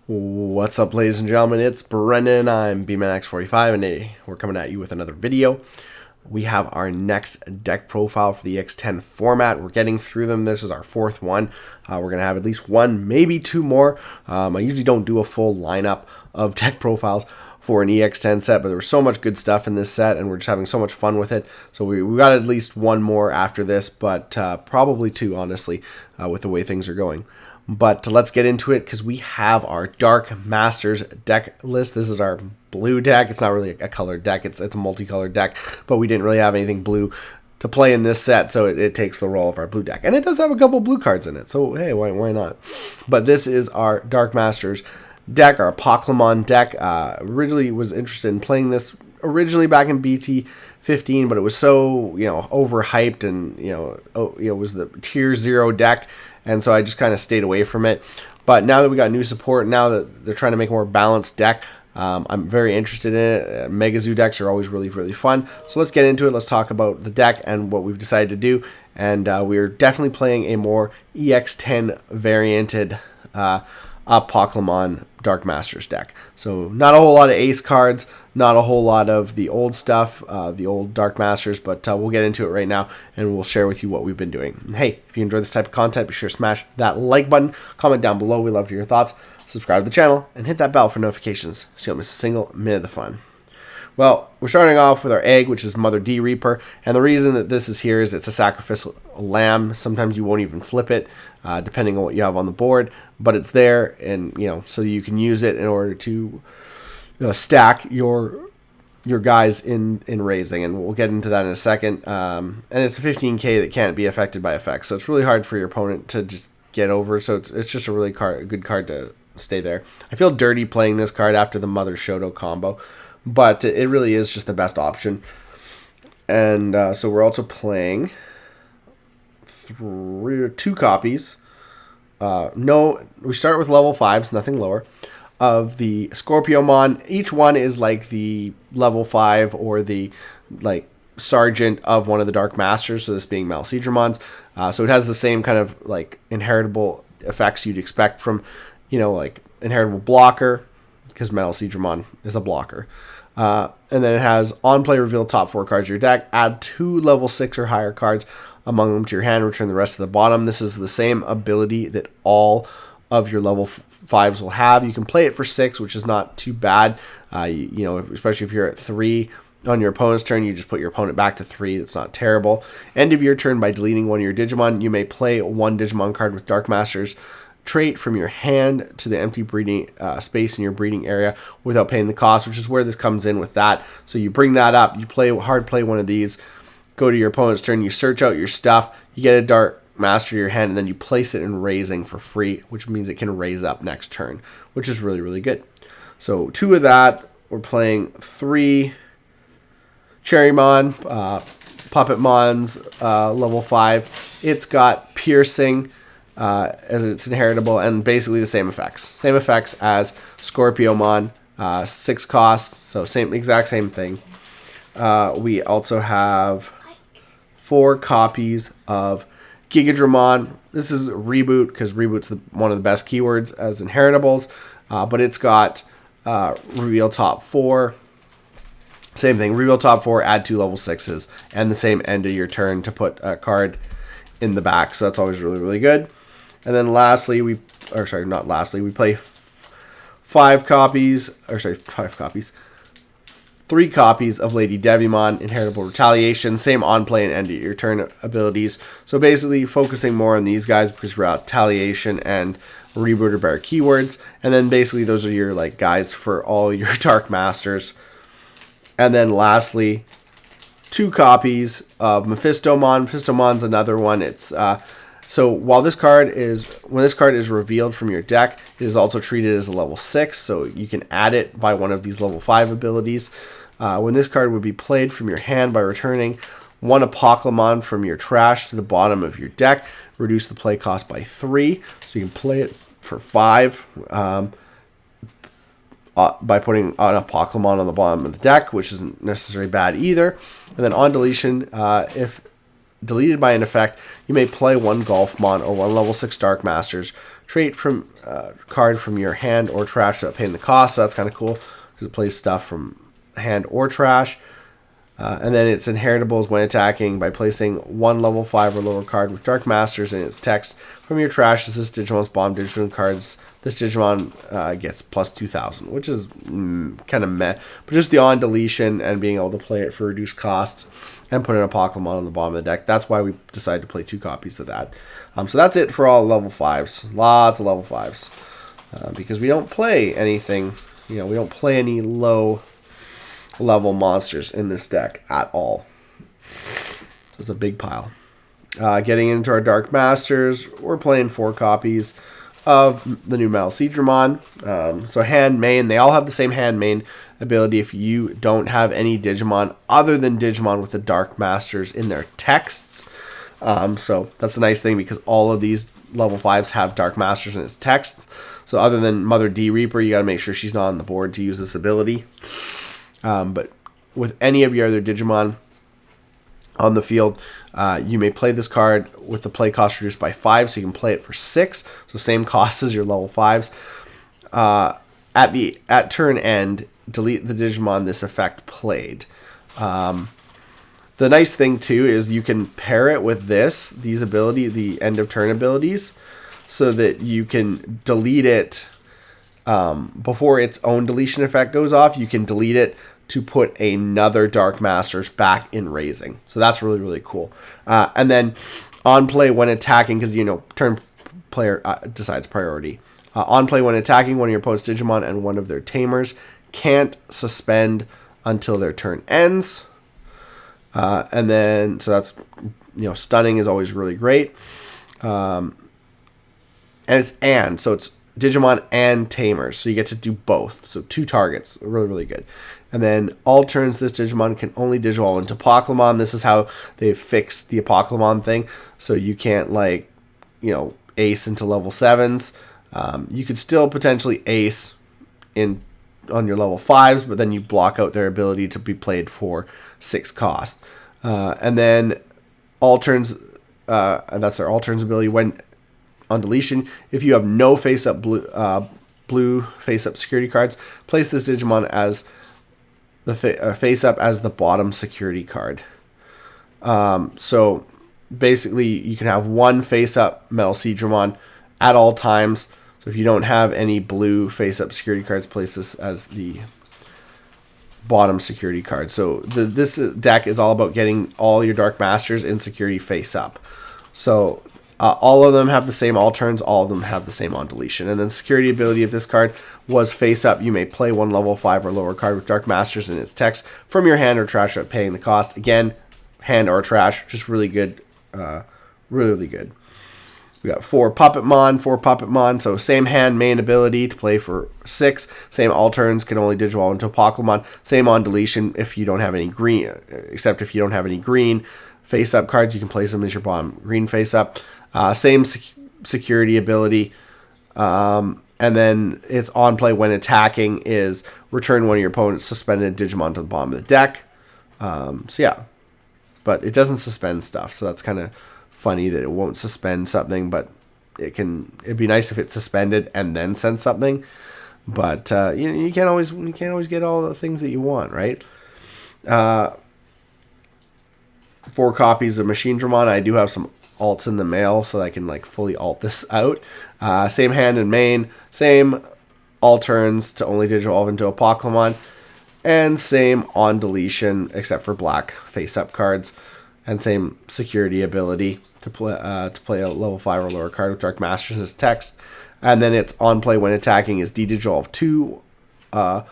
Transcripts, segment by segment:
What's up, ladies and gentlemen? It's Brendan. I'm BManX45, and today we're coming at you with another video. We have our next deck profile for the EX10 format. We're getting through them. This is our fourth one. We're going to have at least one, maybe two more. I usually don't do a full lineup of deck profiles for an EX10 set, but there was so much good stuff in this set, and we're just having so much fun with it. So we got at least one more after this, but probably two, honestly, with the way things are going. But let's get into it because we have our Dark Masters deck list. This is our blue deck. It's not really a colored deck. It's a multicolored deck, but we didn't really have anything blue to play in this set, so it takes the role of our blue deck. And it does have a couple blue cards in it, so hey, why not? But this is our Dark Masters deck, our Apocalymon deck. Originally was interested in playing this originally back in BT15, but it was so, overhyped, and it was the tier 0 deck. And so I just kind of stayed away from it. But now that we got new support, now that they're trying to make a more balanced deck, I'm very interested in it. Megazoo decks are always really, really fun. So let's get into it. Let's talk about the deck and what we've decided to do. And we're definitely playing a more EX10 varianted Apocalymon Dark Masters deck. So not a whole lot of ace cards, not a whole lot of the old stuff, the old Dark Masters, but we'll get into it right now, and we'll share with you what we've been doing. And hey, if you enjoy this type of content, be sure to smash that like button, comment down below, we love to hear your thoughts, subscribe to the channel, and hit that bell for notifications so you don't miss a single minute of the fun. Well, we're starting off with our egg, which is Mother D Reaper, and the reason that this is here is it's a sacrificial lamb. Sometimes you won't even flip it, depending on what you have on the board, but it's there, and so you can use it in order to stack your guys in raising, and we'll get into that in a second. And it's a 15k that can't be affected by effects, so it's really hard for your opponent to just get over. So it's just a really good card to stay there. I feel dirty playing this card after the Mother Shoto combo, but it really is just the best option. And so we're also playing two copies. We start with level 5s, nothing lower, of the Scorpiomon. Each one is like the level 5 or the sergeant of one of the Dark Masters, so this being Milestone. So it has the same kind of inheritable effects you'd expect from inheritable blocker, because Milestone is a blocker. And then it has on play, reveal top 4 cards of your deck, add 2 level 6 or higher cards among them to your hand, return the rest to the bottom. This is the same ability that all of your level 5s will have. You can play it for 6, which is not too bad. Especially if you're at 3 on your opponent's turn, you just put your opponent back to 3. It's not terrible. End of your turn, by deleting one of your Digimon, you may play one Digimon card with Dark Masters trait from your hand to the empty breeding space in your breeding area without paying the cost, which is where this comes in with that. So you bring that up, you play one of these, go to your opponent's turn, you search out your stuff, you get a Dark Master to your hand, and then you place it in raising for free, which means it can raise up next turn, which is really, really good. So 2 of that. We're playing 3 Cherrymon, Puppetmons, level 5. It's got piercing as it's inheritable, and basically the same effects. Same effects as Scorpiomon, 6 costs, so exact same thing. We also have 4 copies of Gigadramon. This is Reboot, because Reboot's one of the best keywords as inheritables, but it's got reveal top 4. Same thing, reveal top 4, add 2 level 6s, and the same end of your turn to put a card in the back, so that's always really, really good. And then lastly, we play 3 copies of Lady Devimon, Inheritable Retaliation, same on play and end of your turn abilities. So basically focusing more on these guys because Retaliation and Reboot are better keywords. And then basically those are your guys for all your Dark Masters. And then lastly, 2 copies of Mephistomon. Mephistomon's another one. It's so when this card is revealed from your deck, it is also treated as a level 6, so you can add it by one of these level 5 abilities. When this card would be played from your hand by returning one Apocalymon from your trash to the bottom of your deck, reduce the play cost by 3, so you can play it for 5 by putting an Apocalymon on the bottom of the deck, which isn't necessarily bad either. And then on deletion, if deleted by an effect, you may play one Golfmon or one level 6 Dark Masters trait from card from your hand or trash without paying the cost. So that's kind of cool because it plays stuff from hand or trash. And then it's inheritables when attacking by placing one level 5 or lower card with Dark Masters in its text from your trash. As this Digimon's bomb Digimon cards, this Digimon gets plus 2,000, which is kind of meh. But just the on deletion and being able to play it for reduced cost and put in a Apocalymon on the bottom of the deck. That's why we decided to play 2 copies of that. So that's it for all level 5s. Lots of level 5s. Because we don't play anything, we don't play any low level monsters in this deck at all. There's a big pile. Getting into our Dark Masters, we're playing 4 copies of the new Milestone. So hand main, they all have the same hand main ability if you don't have any Digimon other than Digimon with the Dark Masters in their texts. So that's a nice thing because all of these level 5s have Dark Masters in its texts. So other than Mother D Reaper, you got to make sure she's not on the board to use this ability. But with any of your other Digimon on the field, you may play this card with the play cost reduced by 5, so you can play it for 6. So same cost as your level 5s. At turn end, delete the Digimon this effect played. The nice thing too is you can pair it with these ability, the end of turn abilities, so that you can delete it before its own deletion effect goes off. You can delete it to put another Dark Masters back in raising. So that's really, really cool. And then on play when attacking, because, turn player decides priority. On play when attacking, one of your opponent's Digimon and one of their tamers can't suspend until their turn ends. And then, so that's, stunning is always really great. And so it's Digimon and tamers. So you get to do both. So 2 targets. Really, really good. And then all turns this Digimon can only Digivolve into Apocalymon. This is how they fixed the Apocalymon thing. So you can't ace into level 7s. You could still potentially ace on your level 5s, but then you block out their ability to be played for 6 cost. And then all turns, that's their all turns ability when on deletion. If you have no face-up blue face-up security cards, place this Digimon as the face-up as the bottom security card. So basically, you can have one face-up Milestone at all times. So if you don't have any blue face-up security cards, place this as the bottom security card. So this deck is all about getting all your Dark Masters in security face-up. So all of them have the same all turns, all of them have the same on deletion. And then security ability of this card was face up. You may play one level 5 or lower card with Dark Masters in its text from your hand or trash without paying the cost. Again, hand or trash, just really good. Really good. We got 4 Puppetmon. So same hand main ability to play for 6. Same all turns, can only Digivolve into Apocalymon. Same on deletion if you don't have any green, except if you don't have any green face up cards, you can place them as your bottom green face up. Same security ability. And then its on play when attacking is return one of your opponent's suspended Digimon to the bottom of the deck. So yeah, but it doesn't suspend stuff. So that's kind of funny that it won't suspend something, but it'd be nice if it suspended and then sent something. But you can't always get all the things that you want, right? 4 copies of Machine Dramon. I do have some alts in the mail, so I can fully alt this out. Same hand and main, same all turns to only Digivolve into Apocalymon, and same on deletion except for black face up cards, and same security ability to play a level 5 or lower card with Dark Masters as text. And then its on play when attacking is De-Digivolve 2 to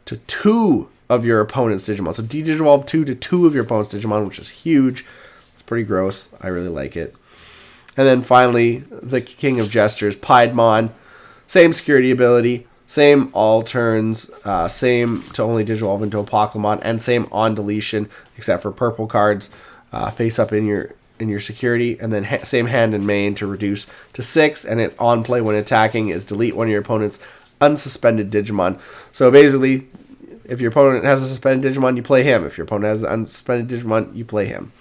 2 of your opponent's Digimon. So De-Digivolve 2 to 2 of your opponent's Digimon, which is huge. It's pretty gross. I really like it. And then finally, the King of Gestures, Piedmon. Same security ability, same all turns, same to only Digivolve into Apocalymon, and same on deletion except for purple cards face up in your security, and then same hand and main to reduce to 6, and its on play when attacking is delete one of your opponent's unsuspended Digimon. So basically, if your opponent has a suspended Digimon, you play him. If your opponent has an unsuspended Digimon, you play him.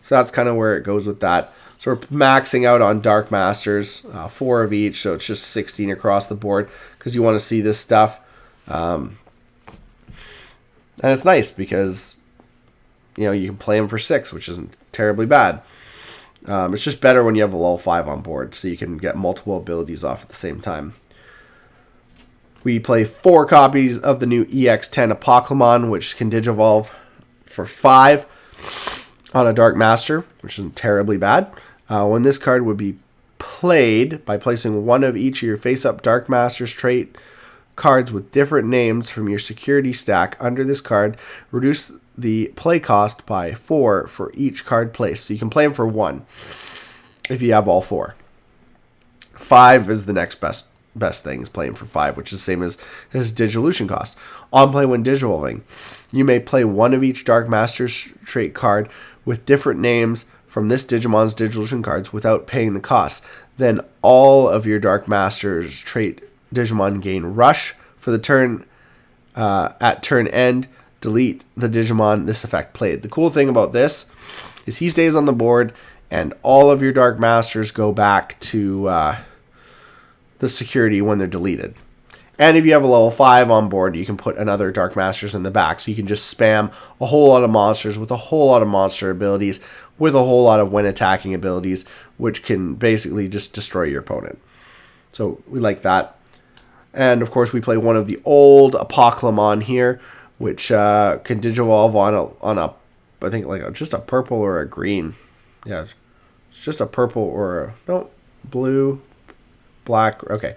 So that's kind of where it goes with that. So we're maxing out on Dark Masters, 4 of each, so it's just 16 across the board because you want to see this stuff. And it's nice because, you can play them for 6, which isn't terribly bad. It's just better when you have a level 5 on board, so you can get multiple abilities off at the same time. We play 4 copies of the new EX10 Apocalymon, which can Digivolve for 5 on a Dark Master, which isn't terribly bad. When this card would be played by placing one of each of your face-up Dark Masters trait cards with different names from your security stack under this card, reduce the play cost by 4 for each card placed. So you can play them for 1 if you have all 4. 5 is the next best thing, is playing for 5, which is the same as his Digivolution cost. On play when Digivolving, you may play one of each Dark Master's trait card with different names from this Digimon's Digivolution cards without paying the cost. Then all of your Dark Master's trait Digimon gain Rush for the turn. At turn end, delete the Digimon this effect played. The cool thing about this is he stays on the board, and all of your Dark Masters go back to the security when they're deleted. And if you have a level 5 on board, you can put another Dark Masters in the back. So you can just spam a whole lot of monsters with a whole lot of monster abilities, with a whole lot of when attacking abilities, which can basically just destroy your opponent. So we like that. And of course we play one of the old Apocalymon here, which can Digivolve on a I think like just a purple or a green. Yeah, it's just a purple or blue, black. Okay.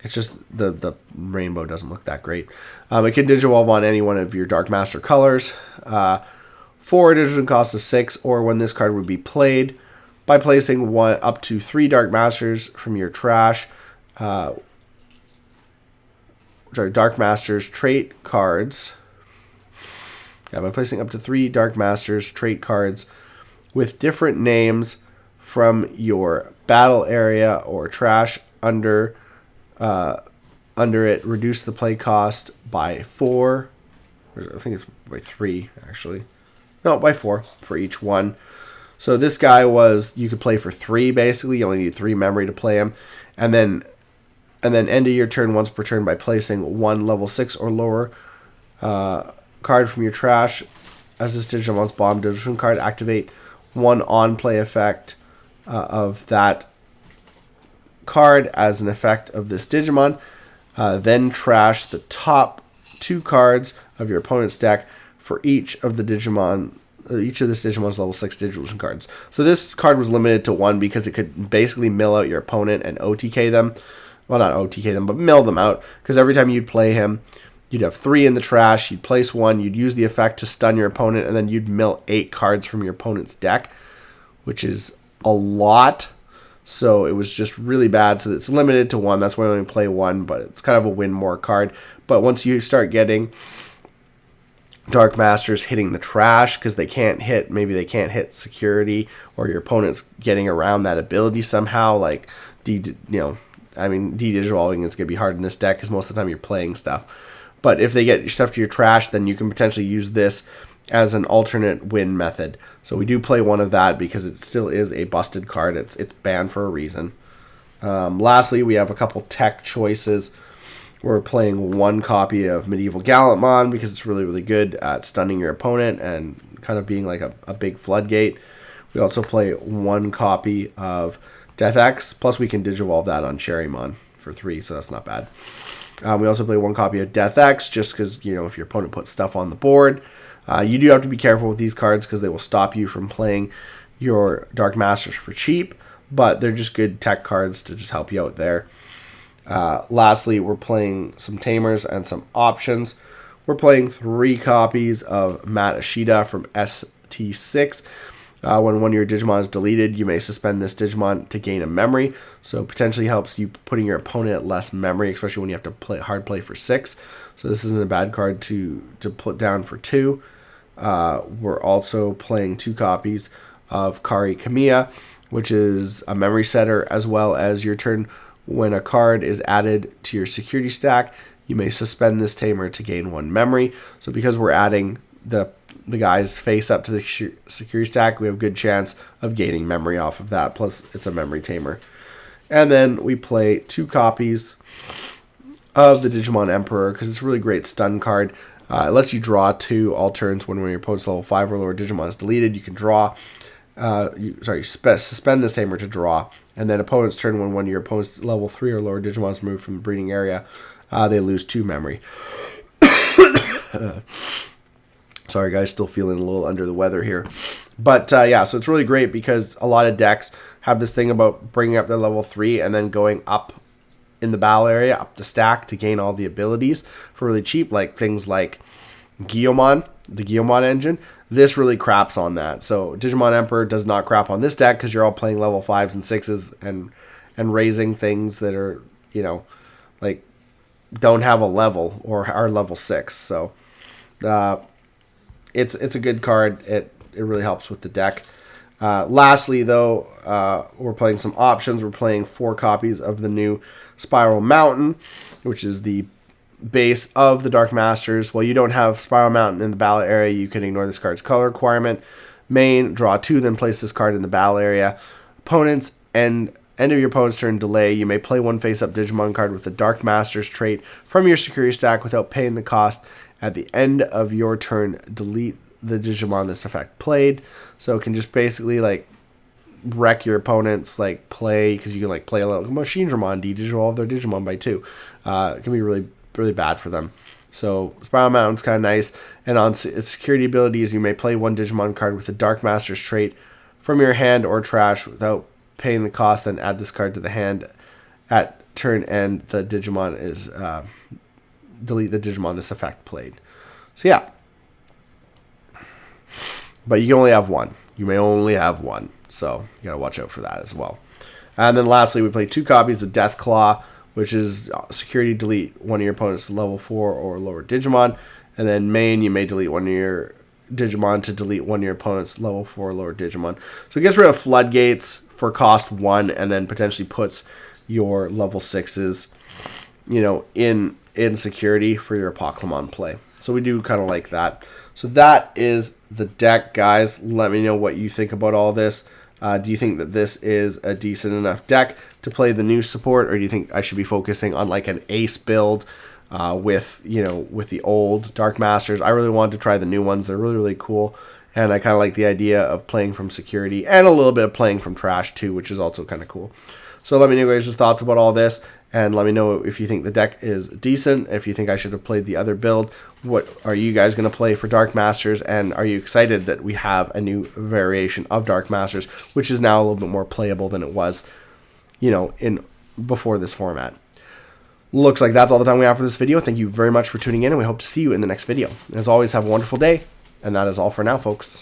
It's just the rainbow doesn't look that great. It can Digivolve on any one of your Dark Master colors for a Digivolution cost of 6, or when this card would be played by placing one up to 3 Dark Masters from your trash. Which are Dark Masters trait cards. Yeah, by placing up to 3 Dark Masters trait cards with different names from your battle area or trash under it, reduce the play cost by 4. I think it's by 3, actually. No, by 4 for each one. So this guy you could play for 3, basically. You only need 3 memory to play him. And then end of your turn once per turn by placing 1 level 6 or lower card from your trash as this Digimon's bomb Digivolution card. Activate 1 on-play effect of that card as an effect of this Digimon. Then trash the top 2 cards of your opponent's deck for each of this Digimon's level 6 Digivolution cards. So this card was limited to 1 because it could basically mill out your opponent and OTK them. Well, not OTK them, but mill them out. Because every time you'd play him, you'd have 3 in the trash, you'd place 1, you'd use the effect to stun your opponent, and then you'd mill 8 cards from your opponent's deck, which is a lot. So it was just really bad. So it's limited to 1. That's why I only play 1, but it's kind of a win more card. But once you start getting Dark Masters hitting the trash because maybe they can't hit security, or your opponent's getting around that ability somehow, like De-Digivolving is going to be hard in this deck because most of the time you're playing stuff. But if they get your stuff to your trash, then you can potentially use this as an alternate win method. So we do play one of that because it still is a busted card. It's banned for a reason. Lastly, we have a couple tech choices. We're playing 1 copy of Medieval Gallantmon because it's really, really good at stunning your opponent and kind of being like a big floodgate. We also play 1 copy of Death X, plus we can Digivolve that on Cherrymon for 3, so that's not bad. We also play 1 copy of Death X just because, if your opponent puts stuff on the board. You do have to be careful with these cards because they will stop you from playing your Dark Masters for cheap, but they're just good tech cards to just help you out there. Lastly, we're playing some Tamers and some options. We're playing 3 copies of Matt Ashida from ST6. When one of your Digimon is deleted, you may suspend this Digimon to gain a memory. So potentially helps you putting your opponent at less memory, especially when you have to hard play for 6. So this isn't a bad card to put down for 2. We're also playing 2 copies of Kari Kamiya, which is a memory setter, as well as your turn when a card is added to your security stack, you may suspend this Tamer to gain 1 memory. So because we're adding the the guys face up to the security stack, we have a good chance of gaining memory off of that. Plus, it's a memory tamer. And then we play 2 copies of the Digimon Emperor because it's a really great stun card. It lets you draw 2 all turns when your opponent's level 5 or lower Digimon is deleted. You can draw, suspend this tamer to draw. And then opponent's turn, when one of your opponent's level 3 or lower Digimon is moved from the breeding area, they lose 2 memory. Sorry guys, still feeling a little under the weather here. But yeah, so it's really great because a lot of decks have this thing about bringing up their level 3 and then going up in the battle area, up the stack to gain all the abilities for really cheap, like things like Guillemon, the Guillemon engine. This really craps on that. So Digimon Emperor does not crap on this deck because you're all playing level 5s and 6s and raising things that are, you know, like don't have a level or are level 6. So it's a good card. It really helps with the deck. Lastly, though, we're playing some options. We're playing 4 copies of the new Spiral Mountain, which is the base of the Dark Masters. While you don't have Spiral Mountain in the battle area, you can ignore this card's color requirement. Main, draw 2, then place this card in the battle area. Opponents and end of your opponent's turn delay. You may play 1 face-up Digimon card with the Dark Masters trait from your security stack without paying the cost. At the end of your turn, delete the Digimon this effect played. So it can just basically like wreck your opponent's like play, because you can like play a little Machine Dramon, De-Digivolve their Digimon by 2. It can be really, really bad for them. So Spiral Mountain's kind of nice. And on its security abilities, you may play 1 Digimon card with the Dark Master's trait from your hand or trash without paying the cost, then add this card to the hand. At turn end, the Digimon is delete the Digimon this effect played. So yeah. But you can only have 1. You may only have 1. So you gotta watch out for that as well. And then lastly, we play 2 copies of Death Claw, which is security delete 1 of your opponent's level 4 or lower Digimon. And then main, you may delete 1 of your Digimon to delete 1 of your opponent's level 4 or lower Digimon. So it gets rid of floodgates for cost 1, and then potentially puts your level 6s, you know, in security for your Apocalymon play. So we do kind of like that. So that is the deck, guys. Let me know what you think about all this. Do you think that this is a decent enough deck to play the new support, or do you think I should be focusing on like an ace build with the old Dark Masters? I really wanted to try the new ones. They're really, really cool, and I kind of like the idea of playing from security and a little bit of playing from trash too, which is also kind of cool. So let me know guys' thoughts about all this, and let me know if you think the deck is decent, if you think I should have played the other build. What are you guys going to play for Dark Masters, and are you excited that we have a new variation of Dark Masters, which is now a little bit more playable than it was, you know, in before this format. Looks like that's all the time we have for this video. Thank you very much for tuning in, and we hope to see you in the next video. As always, have a wonderful day, and that is all for now, folks.